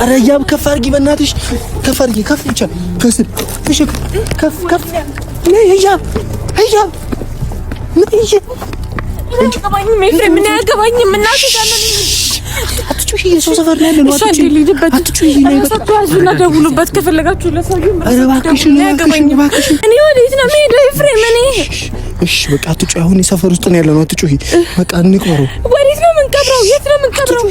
ኧረ ያብ ከፍ አድርጊ በእናትሽ ከፍ አድርጊ ከፍ ብቻ ከስር እሺ ከፍ ነይ ያብ ነይ ምን ያገባኝም እናቴ ጋር ነኝ አትጩሂ ሰው ሰፈር ላይ ነው አትጩሂ ነይ በቃ ያዙና ደውሉበት ከፈለጋችሁ ለሰውዬው ኧረ እባክሽ እኔ ወዴት ነው የምሄደው ኤፍሬም እኔ እሺ በቃ አትጩሂ አሁን ሰፈር ውስጥ ነው ያለነው አትጩሂ በቃ እንቅበረው ወዴት ነው የምንቀብረው የት ነው የምንቀብረው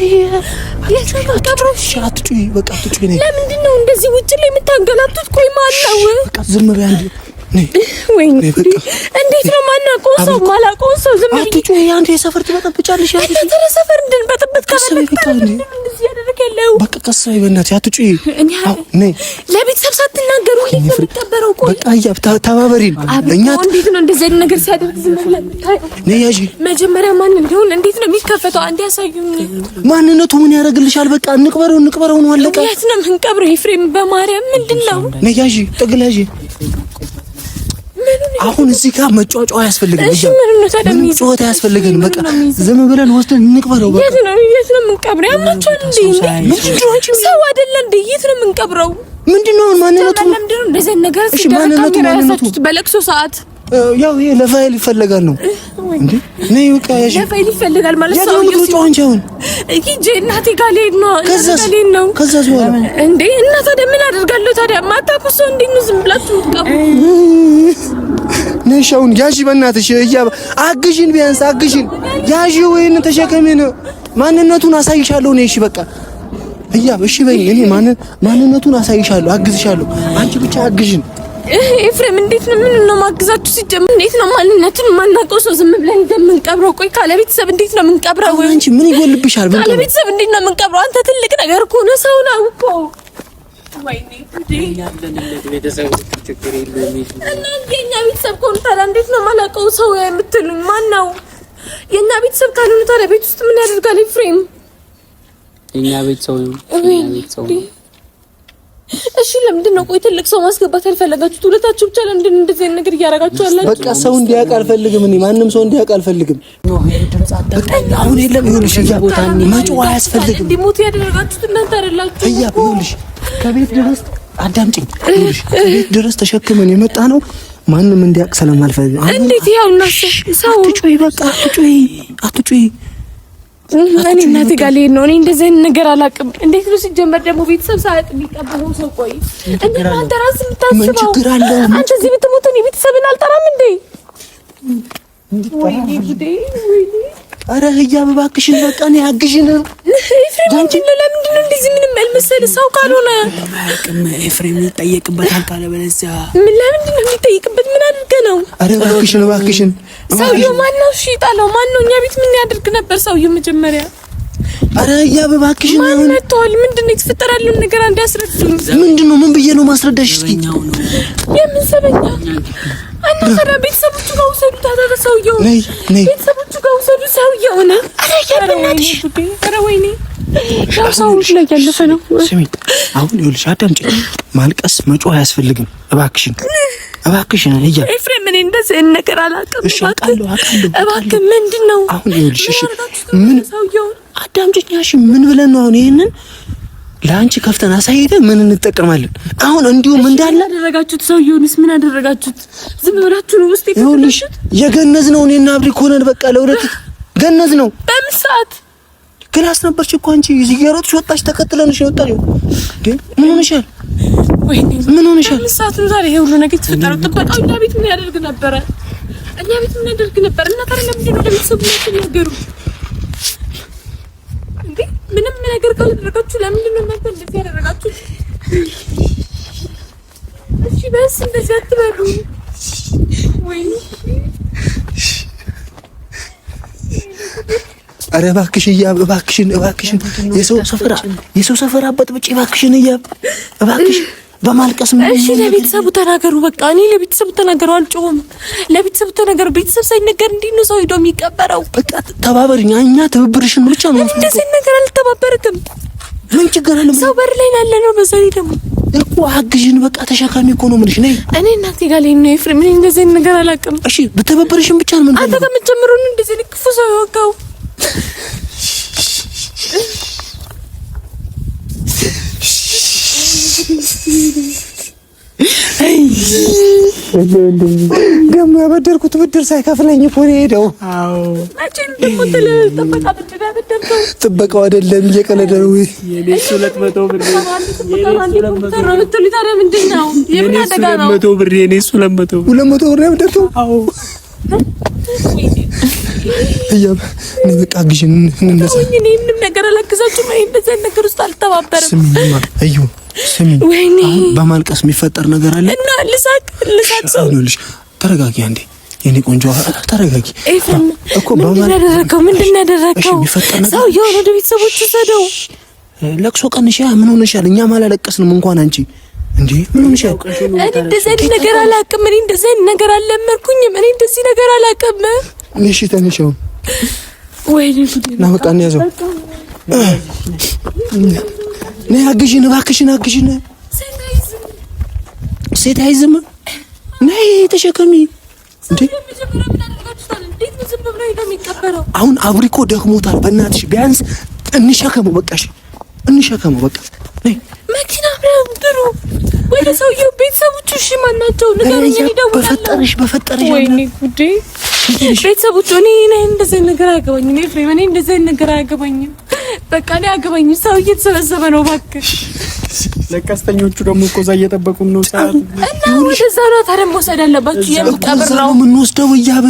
እሺ አትጩሂ በቃ አትጩሂ ነይ ለምንድን ነው እንደዚህ ውጭ ላይ የምታንገላቱት ቆይ ማነው በቃ ዝም በይ አንዴ ወይኔ እንዴት ነው ማናውቀው ሰው ማላውቀው ሰው ዝም ብዬ አትጩሂ አንዴ ሰፈር ትበጠብጫለሽ አንተ ሰፈር እንድንበጥብጥ እንደዚህ ያደርጋለሁ በቃ ቀስ በይ በእናትሽ አትጩሂ ነይ ለቤተሰብ ሳትናገሩ እንዴት ነው የሚቀበረው ቆይ በቃ ያብ ተባበሪን እኛ እንዴት ነው እንደዚህ አይነት ነገር ሲያደርግ ዝም ብለን ነይ ያጂ መጀመሪያ ማን እንደሆነ እንዴት ነው የሚከፈተው አንዴ ያሳዩኝ ማንነቱ ምን ያደርግልሻል በቃ እንቅበረው ነው አለቀ የት ነው የምንቀብረው ኤፍሬም በማርያም ምንድነው ነይ ያጂ ጠግላጂ አሁን እዚህ ጋር መጫጫው አያስፈልግም እሺ ምን ነው ታዲያ ጮት አያስፈልግም በቃ ዝም ብለን ወስደን እንቅበረው በቃ የት ነው የምንቀብረው ያማቸውን እንዴ ሰው አይደለ እንዴ የት ነው የምንቀብረው ምንድነው ማንነቱ ምንድነው እንደዚህ ነገር ሲደረግ በለቅሶ ሰዓት ያው ይሄ ለፋይል ይፈልጋል ነው እንዴ ነይ በቃ ያጂ ለፋይል ይፈልጋል ማለት ሰው ይጫወንቻውን ይጂ እናቴ ጋር ልሄድ ነው ከዛስ በኋላ እንዴ እና ታዲያ ምን አደርጋለሁ ታዲያ ማታውቁ ሰው እንዴት ነው ዝም ብላችሁ ትቀቡ ነሻውን ያጂ በእናትሽ አግዢን ቢያንስ አግዢን ያጂ ወይን ተሸከሚን ማንነቱን አሳይሻለሁ ነይ እሺ በቃ እሺ በይ እኔ ማንነቱን አሳይሻለሁ አግዝሻለሁ አንቺ ብቻ አግዢን ኤፍሬም እንዴት ነው ምን ነው ማግዛችሁ ሲጀምር እንዴት ነው ማንነቱን ማናውቀው ሰው ዝም ብለን እንደምንቀብረው ቆይ ካለ ቤተሰብ እንዴት ነው የምንቀብረው አንቺ ምን ይጎልብሻል ካለ ቤተሰብ እንዴት ነው የምንቀብረው አንተ ትልቅ ነገር እኮ ነው ሰው ነው እኮ ወይኔ ያለንለት ቤተሰብ ችግር የለውም እና የኛ ቤተሰብ ኮንታላ እንዴት ነው ማላውቀው ሰው የምትሉኝ ማን ነው የኛ ቤተሰብ ካልሆነ ታዲያ ቤት ውስጥ ምን ያደርጋል ኤፍሬም የኛ ቤተሰብ እሺ ለምንድን ነው ቆይ ትልቅ ሰው ማስገባት ያልፈለጋችሁት ሁለታችሁ ብቻ ለምንድን ነው እንደዚህ ነገር እያደረጋችሁ ያላችሁ በቃ ሰው እንዲያውቅ አልፈልግም እኔ ማንንም ሰው እንዲያውቅ አልፈልግም አሁን የለም ይኸውልሽ ቦታ መጮህ አያስፈልግም እንዲሞት ያደረጋችሁት እናንተ አይደላችሁ ይኸውልሽ ከቤት ድረስ አዳምጪኝ ይኸውልሽ ከቤት ድረስ ተሸክመን የመጣ ነው ማንንም እንዲያውቅ ስለማልፈልግ እንዴት ያው ሰው አትጩሂ በቃ አትጩሂ እኔ እናቴ ጋር ልሄድ ነው እኔ እንደዚህ አይነት ነገር አላውቅም እንዴት ነው ሲጀመር ደግሞ ቤተሰብ ሳያውቅ የሚቀበለው ሰው ቆይ እንዴት አንተ ራስህ የምታስበው አንተ እዚህ ብትሞት እኔ ቤተሰብን አልጠራም እንዴ ወይኔ ጉዴ ኧረ ህያብ እባክሽን በቃ እኔ አግዥን ኤፍሬም ለምንድን ነው እንደዚህ ምንም ያልመሰለ ሰው ካልሆነ ኤፍሬም ይጠየቅበታል ካለ በለዚያ ምን ለምንድን ነው የሚጠየቅበት ምን አድርገህ ነው ኧረ እባክሽን ሰውዬው ማነው እሺ ጣለው ማነው እኛ ቤት ምን ያደርግ ነበር ሰውዬው መጀመሪያ ኧረ ህያብ እባክሽን ማን መጥቷል ምንድነው የተፈጠረ ያለውን ነገር አንድ ያስረዱኝ ምንድነው ምን ብዬ ነው ማስረዳሽ እስኪ የምን ሰበኛ አንተ ሰራ ቤተሰቦቹ ጋር ወሰዱት ታዲያ ሰውዬው ቤተሰቦቹ ጋር ወሰዱ ሰውዬው ነው ኧረ ወይኔ ሰውዬው ላይ ያለፈ ነው ስሚ አሁን ይኸውልሽ አዳምጪ ማልቀስ መጮህ አያስፈልግም እባክሽን እያ ኤፍሬም እኔ እንደዚህ ነገር አላውቅም እሺ አውቃለሁ እባክህ ምንድነው አሁን ይኸውልሽ እሺ ምን አዳምጪኝ እሺ ምን ብለን ነው አሁን ይሄንን ለአንቺ ከፍተን አሳይተን ምን እንጠቀማለን አሁን እንዲሁም እንዳለ አደረጋችሁት ሰውዬውንስ ምን አደረጋችሁት ዝም ብላችሁ ነው ውስጥ ይኸውልሽ የገነዝ ነው እኔና አብሪ ኮነን በቃ ለሁለት ገነዝ ነው በምን ሰዓት ክላስ ነበርሽ እኮ አንቺ እየሮጥሽ ወጣሽ ተከትለንሽ ወጣሽ እንዴ ምን ሆነሻል ወይኔ ምን ሆነሻል በምን ሰዓት ነው ዛሬ ይሄ ሁሉ ነገር ተፈጠረው ጥበቃው እኛ ቤት ምን ያደርግ ነበር እና ታዲያ ለምንድን ነው ለቤተሰቡ የምትናገሩ እንዴ ምንም ነገር ካላደረጋችሁ ለምንድን ነው እናንተ እንደዚህ ያደረጋችሁ እሺ በስ እንደዚህ አትበሉ ወይ ኧረ እባክሽን የሰው ሰፈር አበጥብጪ እባክሽን እባክሽ በማልቀስ ምን እሺ ለቤተሰቡ ተናገሩ በቃ እኔ ለቤተሰቡ ተናገሩ አልጮህም ለቤተሰቡ ተናገሩ ቤተሰብ ሳይነገር እንዴት ነው ሰው ሄዶ የሚቀበረው በቃ ተባበርኛ እኛ ትብብርሽን ብቻ ነው እንደዚህ ነገር አልተባበርክም ምን ችግር አለ ሰው በር ላይ ያለ ነው በዛ ላይ ደግሞ እኮ አግዥን በቃ ተሸካሚ እኮ ነው የምልሽ ነይ እኔ እናቴ ጋር ላይ ነው ኤፍሬም እኔ እንደዚህ ነገር አላውቅም እሺ በተባበርሽን ብቻ ነው አንተ ከመጀመሩ ነው እንደዚህ ክፉ ሰው ይወጋው ደግሞ ያበደርኩት ብድር ሳይከፍለኝ እኮ ነው የሄደው። አዎ ጥበቃው አይደለም እየቀለደ ነው። የኔ 200 ብር ያበደርኩት። አዎ ህያብ እኔ በቃ ግሽን እንነሳ። እኔ ምንም ነገር አላግዛችሁም። እኔ እንደዚህ ነገር ውስጥ አልተባበረም። ስሚኝማ እዩ ስሚኝ፣ አሁን በማልቀስ የሚፈጠር ነገር አለ እና ልሳቅ ሰው ነውልሽ። ተረጋጊ አንዴ የኔ ቆንጆ ተረጋጊ እኮ። ምንድን ያደረከው? ሰው የሆነ ወደ ቤተሰቦቹ ሰደው ለቅሶ ቀንሽ። ምን ሆነሻል? እኛም አላለቀስንም እንኳን አንቺ እንዴ ምን ሆነሻል? እኔ እንደዚህ ነገር አላውቅም። እኔ እንደዚህ ነገር አልለመድኩኝም። እኔ እንደዚህ ነገር አላውቅም። እሺ ተነሽው ወይኔ ና በቃ እንያዘው። ነይ አግዢን እባክሽን አግዢን። ሴት አይዝም። ነይ ተሸከሚ እንዴ። አሁን አብሪኮ ደክሞታል። በእናትሽ ቢያንስ እንሸከመው በቃ። እሺ እንሸከመው በቃ። ነይ መኪና ብለው ጥሩ ወደ ሰውየው ቤተሰቦቹ እሺ ማናቸው ነገር ይደውላል። በፈጠረሽ ወይኔ ጉዴ ቤተሰቦቹ እኔ እንደዚህ ነገር አያገባኝም። ኤፍሬም እኔ እንደዚህ ነገር አያገባኝም። በቃ እኔ አያገባኝም። ሰው እየተሰበሰበ ነው እባክሽ። ለቀስተኞቹ ደግሞ እኮ እዛ እየጠበቁን ነው ሰዓት እና ወደዛ ነው ታዲያ መውሰድ ያለባችሁ። የምትቀብር ነው የምንወስደው እያበ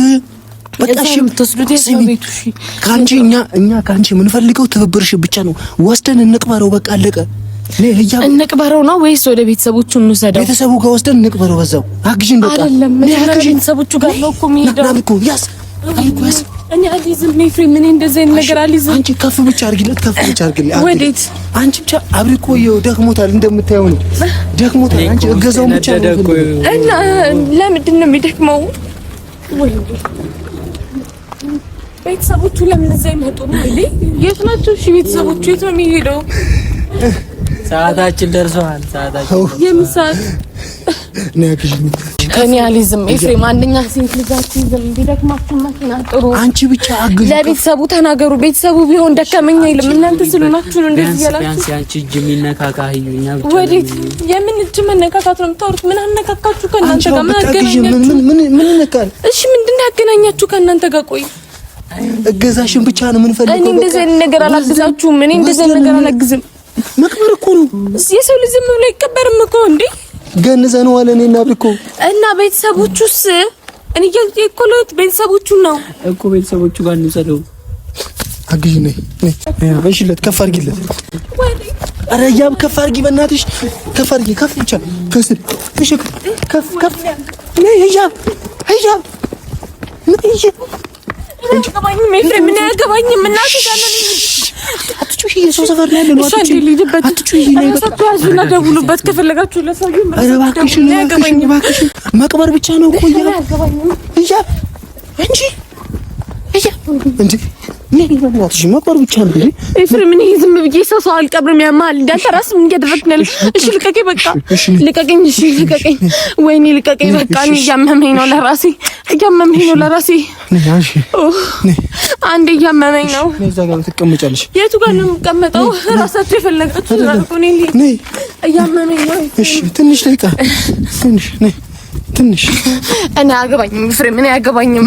በቃ እሺ የምትወስዱት የሰው ቤቱ። እሺ ካንቺ እኛ ካንቺ የምንፈልገው ትብብርሽ ብቻ ነው። ወስደን እንቅበረው በቃ አለቀ። እንቅበረው ነው ወይስ ወደ ቤተሰቦቹ እንውሰደው? ቤተሰቡ ጋር ወስደን እንቅበረው በዛው። አግዢን በቃ አይደለም ቤተሰቦቹ ጋር ነው እኮ የሚሄደው። ናብኮ ያስ አይቆስ እኔ አልይዝም። ኤፍሬም እኔ እንደዚህ ነገር አልይዝም። አንቺ ከፍ ብቻ አድርጊለት፣ ከፍ ብቻ አድርጊለት። ወዴት? አንቺ ብቻ አብሪኮ ደክሞታል፣ እንደምታየው ነው ደክሞታል። አንቺ እገዛው ብቻ ነው እና ለምንድን ነው የሚደክመው? ወይ ቤተሰቦቹ ለምን እዛ ይመጡ ነው? የት ናቸው? እሺ ቤተሰቦቹ የት ነው የሚሄደው? ሰዓታችን ደርሷል። ሰዓታችን የምሳት እኔ አልይዝም። ኤፍሬም አንደኛ ሴት ልጃችሁ ዝም ቢደክማችሁ መኪና ጥሩ። አንቺ ብቻ አግዢ። ለቤተሰቡ ተናገሩ። ቤተሰቡ ቢሆን ደከመኝ አይልም። እናንተ ስለናችሁ ነው እንደዚህ ያላችሁ። ቢያንስ አንቺ እጅ የሚነካካ ይሁንኛ ብቻ። ወዴት? የምን እጅ መነካካት ነው የምታወሩት? ምን አነካካችሁ ከእናንተ ጋር? ምን አገናኛችሁ? ምን ነካል? እሺ ምንድን ያገናኛችሁ ከእናንተ ጋር? ቆይ እገዛሽን ብቻ ነው የምንፈልገው። እኔ እንደዚህ ነገር አላግዛችሁም። እኔ እንደዚህ ነገር አላግዝም። መቅበር እኮ ነው። የሰው ልጅ ዝም ብሎ አይቀበርም እኮ እንዴ። ገንዘን ዋለ እኔና አብሪኮ እና ቤተሰቦቹስ እኔ የኮሎት ቤተሰቦቹ ነው እኮ ቤተሰቦቹ ጋር እንውሰደው። አግዢ ነይ በሽለት ከፍ አድርጊለት። ኧረ ያብ ከፍ አድርጊ በእናትሽ ከፍ አድርጊ። ከፍ ብቻ ከስር እሺ ከፍ ነይ ያብ ምን ይሄ አያገባኝም። ኤፍሬም ምን አያገባኝም። እናቴ ጋር ነው አትጩሂ። የሰው ሰፈር ላይ ነው አትጩሂ። ያዙና ደውሉበት ከፈለጋችሁ ለሰውዬው። ኧረ እባክሽን መቅበር ብቻ ነው እኮ እያ እንጂ እንጂ በእናትሽ መቅበር ብቻ ነው እንጂ ኤፍሬም እኔ ዝም ብዬ ሰው አልቀብርም። ያማል እንዳንተ ራስ ምን እያደረግክ ነው? እሺ ልቀቀኝ፣ በቃ ልቀቀኝ። እሺ ልቀቀኝ፣ ወይኔ ልቀቀኝ። በቃ እኔ እያመመኝ ነው ለራሴ አንዴ እያመመኝ ነው። እዛ ጋር ትቀመጫለሽ። የቱ ጋር ነው የምቀመጠው? ራሳችሁ የፈለጋችሁ ነው። እኔ እያመመኝ ነው። እሺ ትንሽ ደቂቃ ትንሽ እኔ አያገባኝም። ኤፍሬም እኔ አያገባኝም።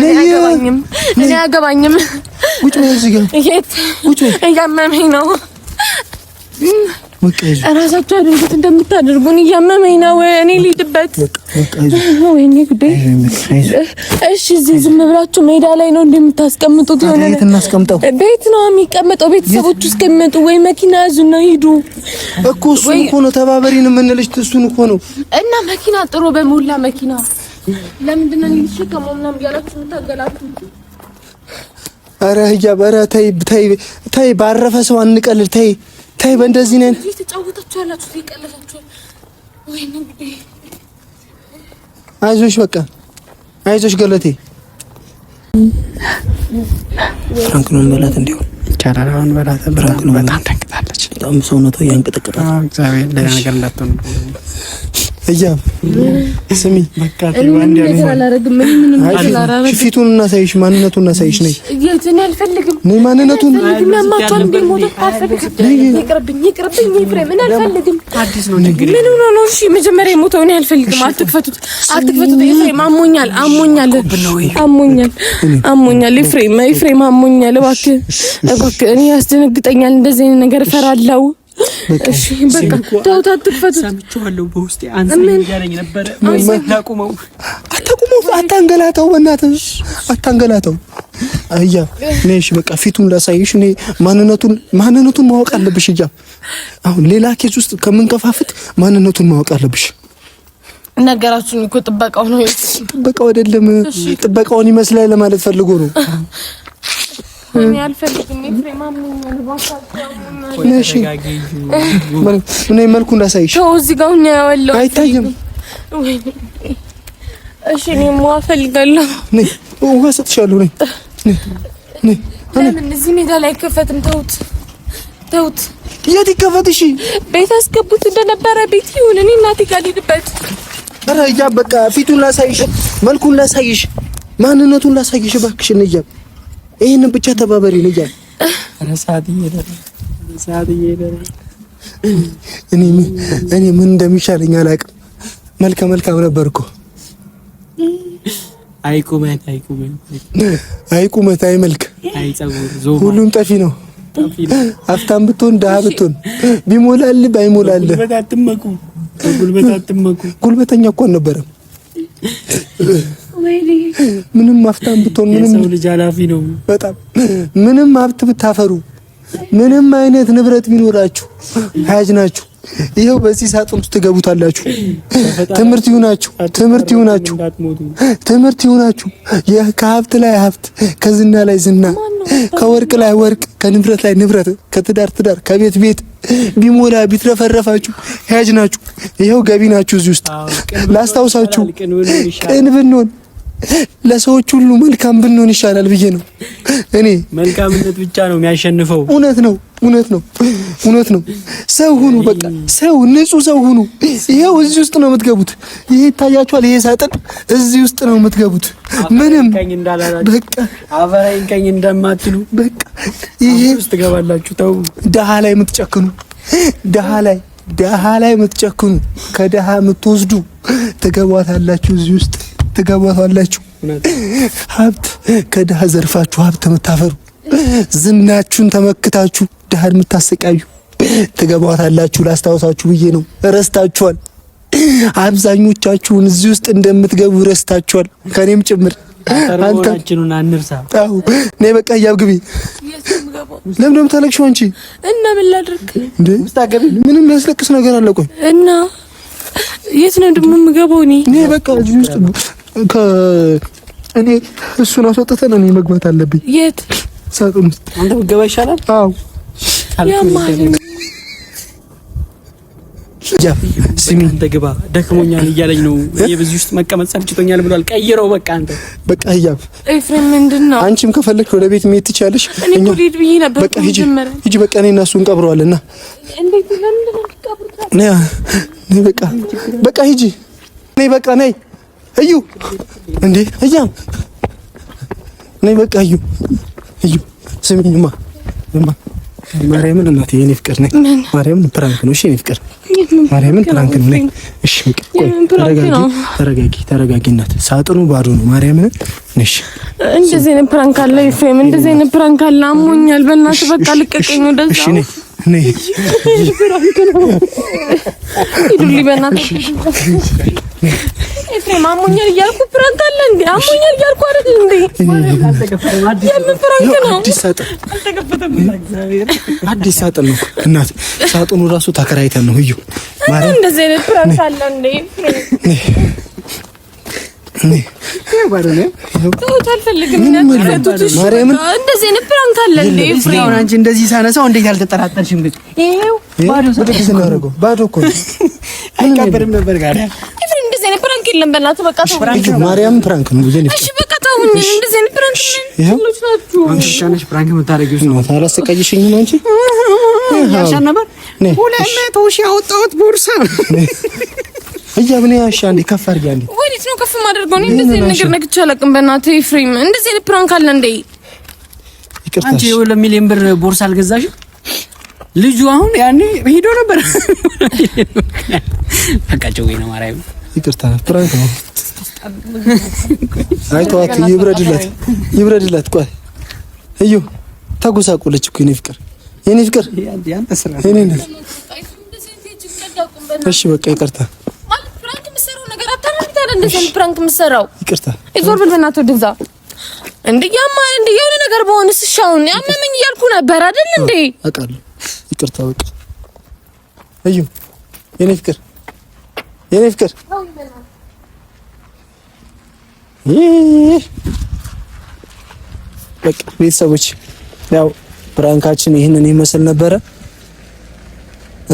ቁጭ በይ እዚህ ጋር እያመመኝ ነው። በቃ እራሳችሁ አድርጉት እንደምታደርጉን። እያመመኝ ነው። እኔ ልሂድበት። ወይኔ ጉዴ። እሺ እዚህ ዝም ብላችሁ ሜዳ ላይ ነው እንደምታስቀምጡት? የሆነ ቤት እናስቀምጠው። ቤት ነው የሚቀመጠው። ቤተሰቦቹ እስከሚመጡ ወይ መኪና ያዙና ሂዱ እኮ። እሱን እኮ ነው ተባበሪን የምንልሽ። እሱን እኮ ነው። እና መኪና ጥሩ በሞላ መኪና ለምንድን ነው ልትሸከመው ምናምን እያላችሁ የምታገላችሁ? ኧረ ህያብ ኧረ ተይ ባረፈ ሰው አንቀልድ። ተይ በእንደዚህ ነን ተጫወታችሁ ያላችሁ ይቀለላችሁ። ወይኔ እንግዲህ አይዞሽ በቃ አይዞሽ ገለቴ። ፍራንክ ነው በላት እንዲሆን ቻራራውን በላት። ፍራንክ ነው በጣም ተንቅጣለች። በጣም ሰውነቷ ያንቀጠቀጣል። እግዚአብሔር ለነገር እንዳትሆን እያም ስሚ በቃ ተባንዲ ያለ ፊቱን እናሳይሽ፣ ማንነቱን እናሳይሽ። ነይ የትን አልፈልግም። ነይ ማንነቱን ማማቷን እንደሞተ አልፈልግም። ይቅርብኝ ኤፍሬም፣ ምን አልፈልግም። አዲስ ነው ነገር ምን ሆኖ ነው? እሺ መጀመሪያ የሞተው እኔ አልፈልግም። አትክፈቱት ኤፍሬም። አሞኛል ኤፍሬም አሞኛል። እባክህ እኔ ያስደነግጠኛል። እንደዚህ አይነት ነገር እፈራለሁ። እሺ በቃ ተውት፣ አትክፈቱት። ሰምቼዋለሁ በውስጤ አንሰኝ እያለኝ ነበር። አታቁመው፣ አታንገላታው፣ በእናትህ አታንገላታው። አያ ነሽ በቃ ፊቱን ላሳይሽ። እኔ ማንነቱን ማወቅ አለብሽ። እያ አሁን ሌላ ኬዝ ውስጥ ከምንከፋፍት ማንነቱን ማወቅ አለብሽ። ነገራችሁኝ እኮ ጥበቃው ነው። ጥበቃው አይደለም፣ ጥበቃውን ይመስላል ለማለት ፈልጎ ነው። እኔ አልፈልግም ኤፍሬም፣ አሞኛል። ነሽ ምን መልኩን ላሳይሽ? ተው፣ እዚህ ጋር ሁኛ ያለው አይታየም። እሺ እኔ ውሃ እፈልጋለሁ። ነይ ውሃ ሰጥሻለሁ። ነይ ለምን እዚህ ሜዳ ላይ አይከፈትም? ተውት። የት ይከፈት? እሺ ቤት አስገቡት። እንደነበረ ቤት ይሁን። እኔ እናቴ ጋር ልሂድበት። ኧረ ያ በቃ ፊቱን ላሳይሽ፣ መልኩን ላሳይሽ፣ ማንነቱን ላሳይሽ እባክሽ። ነይ ይሄን ብቻ ተባበሪ። ነይ ረሳት ይሄዳል። እኔ ምን እንደሚሻለኝ አላውቅም። መልካም ነበርኩ። አይቁመት አይመልክ ሁሉም ጠፊ ነው። አፍታም ብትሆን ደሃ ብትሆን ቢሞላል ባይሞላል ጉልበት አትመኩ። ጉልበተኛ እኮ አልነበረም። ምንም አፍታም ብትሆን ምንም ሰው ልጅ ኃላፊ ነው በጣም ምንም ሀብት ብታፈሩ ምንም አይነት ንብረት ቢኖራችሁ ሀያጅ ናችሁ። ይሄው በዚህ ሳጥን ውስጥ ትገቡታላችሁ። ትምህርት ይሁናችሁ። ከሀብት ላይ ሀብት፣ ከዝና ላይ ዝና፣ ከወርቅ ላይ ወርቅ፣ ከንብረት ላይ ንብረት፣ ከትዳር ከቤት ቢሞላ ቢትረፈረፋችሁ ሀያጅ ናችሁ። ይሄው ገቢ ናችሁ። እዚህ ውስጥ ላስታውሳችሁ፣ ቅን ብንሆን ለሰዎች ሁሉ መልካም ብንሆን ይሻላል ብዬ ነው። እኔ መልካምነት ብቻ ነው የሚያሸንፈው። እውነት ነው። ሰው ሁኑ፣ በቃ ሰው ንጹህ ሰው ሁኑ። ይሄው እዚህ ውስጥ ነው የምትገቡት። ይሄ ይታያችኋል። ይሄ ሳጥን እዚህ ውስጥ ነው የምትገቡት። ምንም በቃ አፈራይን ቀኝ እንደማትሉ በቃ ይሄ ውስጥ ትገባላችሁ። ተው ደሃ ላይ የምትጨክኑ ከደሃ የምትወስዱ ትገቧታላችሁ። እዚህ ውስጥ ትገቧታላችሁ። ሀብት ከደሃ ዘርፋችሁ ሀብት የምታፈሩ ዝናችሁን ተመክታችሁ ደሃን የምታሰቃዩ ትገቧታላችሁ። ላስታውሳችሁ ብዬ ነው። ረስታችኋል። አብዛኞቻችሁን እዚህ ውስጥ እንደምትገቡ ረስታችኋል፣ ከኔም ጭምር። አንተን አንርሳ። አዎ ነይ በቃ ግቢ። ለምን ደም ታለቅሽው አንቺ? እና ምን ላድርግ እንዴ? ምንም የሚያስለቅስ ነገር አለ? ቆይ እና የት ነው ደግሞ የምገባው? እኔ በቃ እዚህ ውስጥ እኔ እሱን አስወጥተን እኔ መግባት አለብኝ። የት ሳጥን ውስጥ አንተ ብትገባ ይሻላል። አዎ ስሚ አንተ ግባ፣ ደክሞኛል እያለኝ ነው። በዚህ ውስጥ መቀመጥ ሰልችቶኛል ብሏል። ቀይረው በቃ አንተ በቃ ህያብ ኤፍሬም፣ ምንድነው? አንቺም ከፈለግሽ ወደ ቤት መሄድ ትችያለሽ። እኔ ልሂድ ብዬ ነበር። በቃ ሂጂ በቃ እኔና እሱ እንቀብረዋለንና። እንዴት ለምን ትቀብሩታል? ነይ በቃ ሂጂ። ነይ በቃ ነይ እዩ። እንዴ ህያብ ነይ በቃ እዩ። ስሚኝማ ማርያምን እናቴ፣ የኔ ፍቅር ነኝ። ማርያምን ፕራንክ ነው። እሺ የኔ ፍቅር ማርያምን ፕራንክ ነው። ነይ እሺ በቃ ተረጋጊ እናት። ሳጥኑ ባዶ ነው። ማርያምን ነሽ። እንደዚህ አይነት ፕራንክ አለ ኤፍሬም፣ እንደዚህ አይነት ፕራንክ አለ። አሞኛል፣ በእናትህ በቃ ልቀቀኝ። ወደዛ እሺ ነይ ፕራንክ ነው። ሂዱልኝ በእናትህ ኤፍሬም። አሞኛል እያልኩ ፕራንክ አለ እንዴ? አሞኛል እያልኩ አይደል እንዴ? የምን ፕራንክ ነው? አዲስ ሳጥን ነው እናት። ሳጥኑ ራሱ ተከራይተን ነው። እዩ ማርያም፣ እንደዚህ አይነት ፕራንክ አለ እንዴ? እንደዚህ አይነት ፕራንክ አለ እንዴ? ኤፍሬም፣ አንቺ እንደዚህ ሳነሳው እንዴት ያልተጠራጠርሽም? ግን ይሄው ባዶ እኮ አይቀበርም ነበር ጋር ኤፍሬም፣ እንደዚህ አይነት ፕራንክ የለም። በእናትህ በቃ ተው። ማርያም ፕራንክ ነው። እሺ በቃ ተውኝ። እንደዚህ አይነት ፕራንክ ነው። አንቺ ሻነሽ ፕራንክ የምታደርጊው ነው። ታላስቀይሽኝ ነው አንቺ። ያሻ ነበር 200 ሺህ ያወጣሁት ቦርሳ ህያብ ነው ያሻ እንዴ ከፍ አድርጊ አንዴ ወዴት ነው ከፍ ማድረገው ነው እንደዚህ ነገር ነግቼ አላውቅም በእናትህ ኤፍሬም እንደዚህ አይነት ፕራንክ አለ እንዴ አንቺ ለ1 ሚሊዮን ብር ቦርሳ አልገዛሽም ልጁ አሁን ያኔ ሄዶ ነበር አቃጨው ነው ማራዩ ይቅርታ ፕራንክ ነው አይቷት ይብረድላት ቆይ እዩ ተጎሳቆለች እኮ የኔ ፍቅር ያንተ ስራ የኔ ነው እሺ በቃ ይቅርታ ማለት ፕራንክ የምትሰራው ነገር አታረምታ እንደዚህ ፕራንክ የምትሰራው ይቅርታ ይዞር ብል በእናትህ ወደዛ እንዴ ያማ እንዴ የሆነ ነገር በሆነስ ሻውን ያመመኝ እያልኩ ነበር አይደል እንዴ አውቃለሁ ይቅርታ በቃ እዩ የኔ ፍቅር በቃ ቤተሰቦች ያው ፕራንካችን ይሄንን ይመስል ነበረ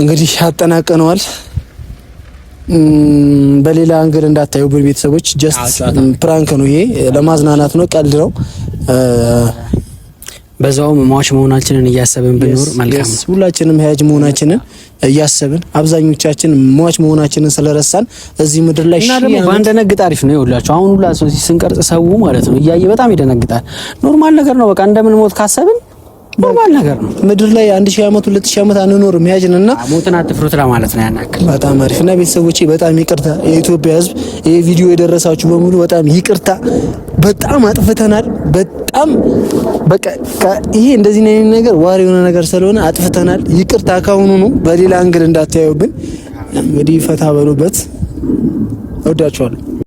እንግዲህ አጠናቀነዋል በሌላ አንግል እንዳታዩብን ቤተሰቦች ጀስት ፕራንክ ነው ይሄ ለማዝናናት ነው ቀልድ ነው በዛውም ሟች መሆናችንን እያሰብን ብንኖር መልካም ነው ሁላችንም ህያጅ መሆናችንን እያሰብን አብዛኞቻችን ሟች መሆናችንን ስለረሳን እዚህ ምድር ላይ እና ደግሞ ባንደነግጥ አሪፍ ነው ይውላችሁ አሁን ሁላ ሰው ሲንቀርጽ ሰው ማለት ነው እያየ በጣም ይደነግጣል ኖርማል ነገር ነው በቃ እንደምን ሞት ካሰብን ኖርማል ነገር ነው ምድር ላይ 1000 አመት 2000 አመት አንኖርም ያጅንና ሞትን አትፍሩት ለማለት ነው ያናክል በጣም አሪፍ እና ቤተሰቦቼ በጣም ይቅርታ የኢትዮጵያ ህዝብ ይሄ ቪዲዮ የደረሳችሁ በሙሉ በጣም ይቅርታ በጣም አጥፍተናል በጣም በቃ ይሄ እንደዚህ ነገር ዋር የሆነ ነገር ስለሆነ አጥፍተናል ይቅርታ ካሁኑ ነው በሌላ አንግል እንዳታዩብን እንግዲህ ፈታ በሉበት እወዳችኋለሁ